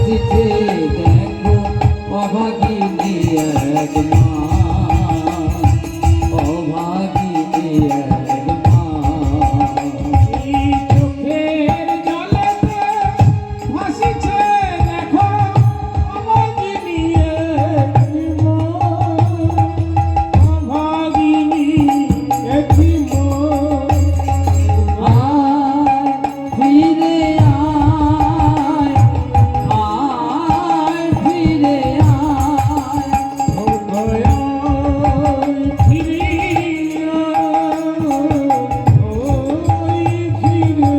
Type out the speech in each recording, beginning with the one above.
হাসিছে দেখো অভাগিনী এক মা, অভাগিনী এক মা। এই চোখের জলেতে ভাসিছে দেখো অভাগিনী এক মা, অভাগিনী এক মা। আয় ফিরে আয়, আয় ফিরে আয়, ও দয়াল ফিরে আয়, ওই ফিরে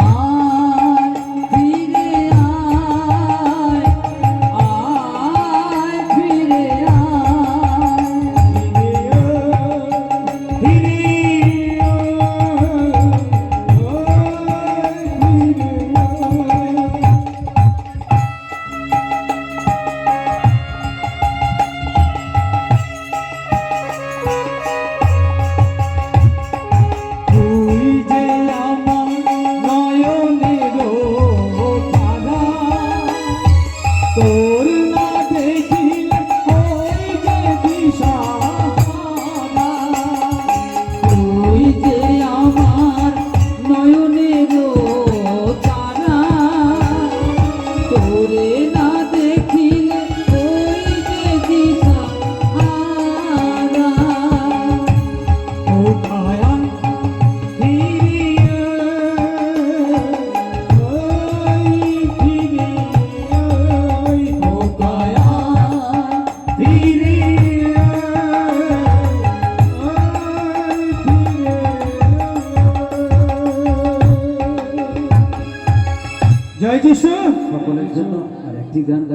আয় ফিরে আয়, আয় ফিরে তুই যে আমার নয়নের তারা, তোর না দেখিলে হই যে দিশাহারা। তুই যে আমার নয়নের তারা, তোরে না দেখিলে হই যে দিশাহারা। ও কায়া জয় যিশু। সকলের জন্য আর একটি গান